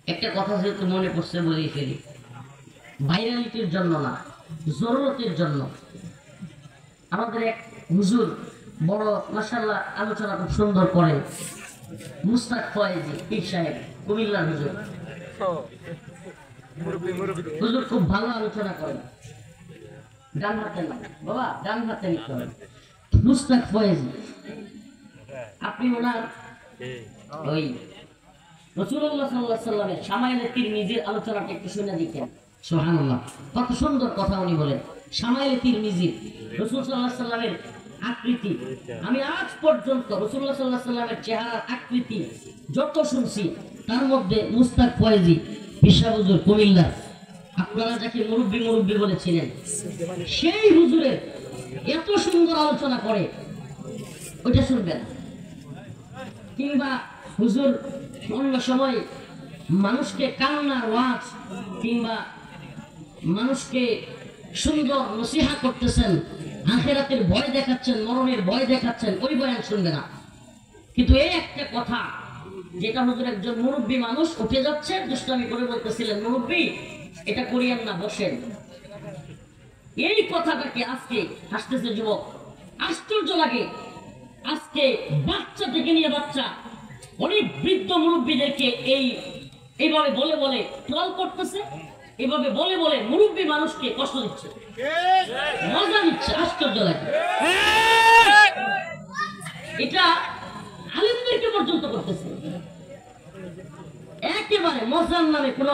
একটা কথা যেহেতু মনে পড়ছে বলেই ফেলি, ভাইরালিটির জন্য না, জরুরতের জন্য। আমাদের এক হুজুর বড় মাশাআল্লাহ আলোচনা খুব সুন্দর করেন, মুস্তাক ফয়েজি পীর সাহেব, কুমিল্লার হুজুর। হুজুর খুব ভালো আলোচনা করেন, ডান হাতে না বাবা, ডান হাতে নিতে হবে। মুস্তাক ফয়েজি, আপনি ওনার ওই রাসূলুল্লাহ সাল্লাল্লাহু আলাইহি ওয়াসাল্লামের শামাইলে তিরমিজির আলোচনাটা একটু শুনে দিতেন। সুবহানাল্লাহ, কত সুন্দর কথা উনি বলেন। শামাইলে তিরমিজি, রাসূল সাল্লাল্লাহু আলাইহি ওয়াসাল্লামের আকৃতি, আমি আজ পর্যন্ত রাসূলুল্লাহ সাল্লাল্লাহু আলাইহি ওয়াসাল্লামের চেহারার আকৃতি যত শুনছি, তার মধ্যে মুস্তাক ফয়েজি বিশা হুজুর কুমিল্লা, আপনারা যাকে মুরব্বি মুরব্বি বলেছিলেন, সেই হুজুরের এত সুন্দর আলোচনা করে, ওইটা শুনবেন। কিংবা হুজুর অন্য সময় মানুষকে কান্নার ওয়াজ কিংবা মানুষকে সুন্দর নসিহা করতেছেন, আখিরাতের ভয় দেখাচ্ছেন, মরণের ভয় দেখাচ্ছেন, ওই বয়ান শুনবে না। কিন্তু এই একটা কথা যেটা হুজুর একজন মুরব্বী মানুষ উঠে যাচ্ছে দুষ্টামি করে বলতেছিলেন, মুরব্বী এটা করিয়েন না, বসেন। এই কথাটাকে আজকে হাসতেছে যুবক, আশ্চর্য লাগে। আজকে বাচ্চা থেকে নিয়ে বাচ্চা অনেক বৃদ্ধ মুরব্বীদেরকে এইভাবে বলে বলে ট্রল করতেছে, এভাবে বলে বলে মুরব্বী মানুষকে কষ্ট দিচ্ছে, মজা নিচ্ছে। আশ্চর্য লাগে। এটা আলেমদেরকে পর্যন্ত করতেছে। একেবারে মজার নামে কোন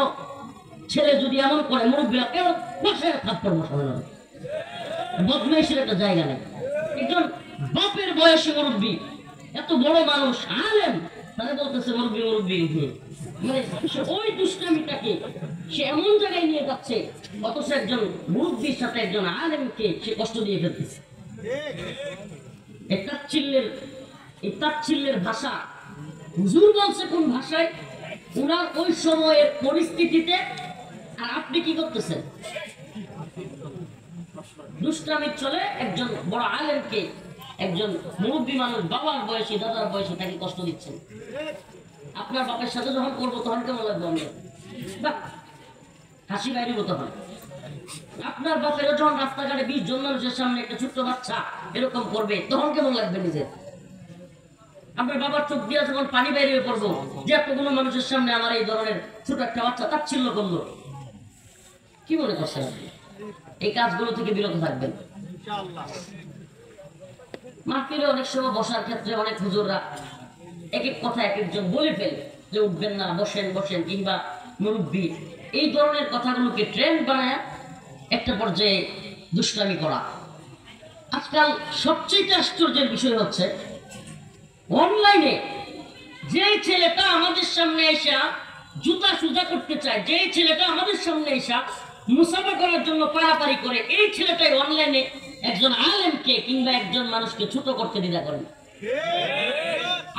ছেলে যদি এমন করে, মুরব্বীরা কেউ বসায় থাপ্পড় বসানো না, বদমাইশের একটা জায়গা নেই। একজন বাপের বয়সী মুরব্বী, এত বড় মানুষ, আলেম, তারা বলতেছে মুরব্বী মুরব্বী। মানে ওই দুষ্টামিটাকে সে এমন জায়গায় নিয়ে যাচ্ছে, অথচ একজন মুরব্বীর সাথে একজন আলেমকে সে কষ্ট দিয়ে ফেলতেছে। এই তাচ্ছিল্যের ভাষা হুজুর বলছে কোন ভাষায়, উনার ওই সময়ের পরিস্থিতিতে, আর আপনি কি করতেছেন? দুষ্টামির চলে একজন বড় আলেমকে, একজন মুরব্বী মানুষ, বাবার বয়সী, দাদার বয়সী, তাকে কষ্ট দিচ্ছেন। আপনার বাপের সাথে যখন করবো তখন কেমন লাগবে? আমরা হাসি বাইরেও তখন। আপনার বাপেরও যখন রাস্তাঘাটে 20 জন মানুষের সামনে একটা ছোট্ট বাচ্চা এরকম করবে, তখন কেমন লাগবে নিজের? আপনার বাবার চোখ দিয়ে যখন পানি বাইরে পড়বো, যে এতগুলো মানুষের সামনে আমার এই ধরনের ছোট একটা বাচ্চা তাচ্ছিল্য করলো, কি মনে করছেন? এই কাজগুলো থেকে বিরত থাকবেন। মাহফিলে অনেক সময় বসার ক্ষেত্রে অনেক হুজুররা এক এক কথা এক একজন বলে ফেলে যে উঠবেন না, বসেন বসেন, কিংবা মুরব্বী, এই ধরনের কথাগুলোকে ট্রেন্ড বানায় একটা পর্যায়ে দুষ্টামি করা। আজকাল সবচেয়ে আশ্চর্যের বিষয় হচ্ছে, অনলাইনে যে ছেলেটা আমাদের সামনে এসে জুতা সুজা করতে চায়, যে ছেলেটা আমাদের সামনে এসে মুসাফা করার জন্য পারাপারি করে, এই ছেলেটাই অনলাইনে একজন আলেমকে কিংবা একজন মানুষকে ছোট করতে দ্বিধা করেন।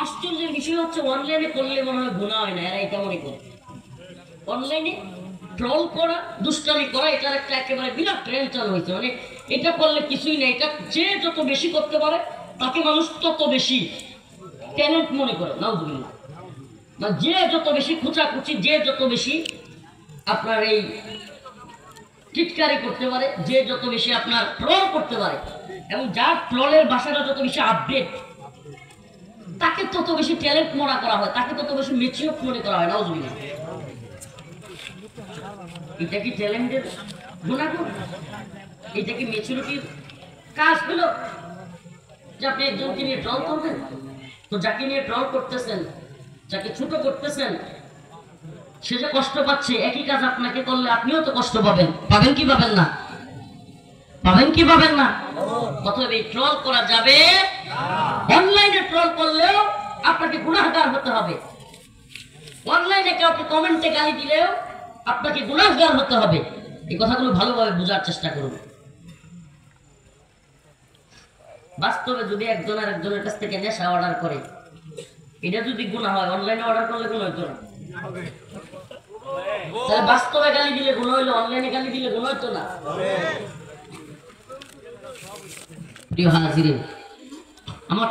আশ্চর্যের বিষয় হচ্ছে, অনলাইনে করলে মনে হয় গুনাহ হয় না, এরা এটা মনে করে। অনলাইনে ট্রল করা, দুষ্টামি করা, এটার একটা একেবারে বিরাট ট্রেন্ড চালু হয়েছে। মানে এটা করলে কিছুই নেই, এটা যে যত বেশি করতে পারে তাকে মানুষ তত বেশি ট্যালেন্ট মনে করে। নাউজুবিল্লাহ। না, যে যত বেশি খুচাখুচি, যে যত বেশি আপনার এই টিটকারি করতে পারে, যে যত বেশি আপনার ট্রল করতে পারে, এবং যার ট্রলের ভাষাটা যত বেশি আপডেট, তাকে তত বেশি ট্যালেন্ট মনে করা হয়, তাকে তত বেশি ম্যাচিউর মনে করা হয়। নাউজুবিল্লাহ। এটা কি ট্যালেন্টের গুণাগুণ? এটা কি ম্যাচুরিটির কাজ হলো যে আপনি একজনকে নিয়ে ট্রল করবেন? তো যাকে নিয়ে ট্রল করতেছেন, যাকে ছোট করতেছেন, সে যে কষ্ট পাচ্ছে, একই কাজ আপনাকে করলে আপনিও তো কষ্ট পাবেন। পাবেন কি পাবেন না? পাবেন কি পাবেন না? অতএব এই ট্রল করা যাবে। অনলাইনে ট্রল করলেও আপনাকে গুনাহগার হতে হবে। অনলাইনে কাউকে কমেন্টে গালি দিলেও আপনাকে গুনাহগার হতে হবে। এই কথাগুলো ভালোভাবে বোঝার চেষ্টা করুন। বাস্তবে যদি একজন আর একজনের কাছ থেকে নেশা অর্ডার করে, এটা যদি গুনাহ হয়, অনলাইনে অর্ডার করলে গুনাহ হইতো না। তাহলে বাস্তবে গালি দিলে গুনাহ হইলো, অনলাইনে গালি দিলে গুনাহ হইতো না। প্রিয় হাজিরিন, আমার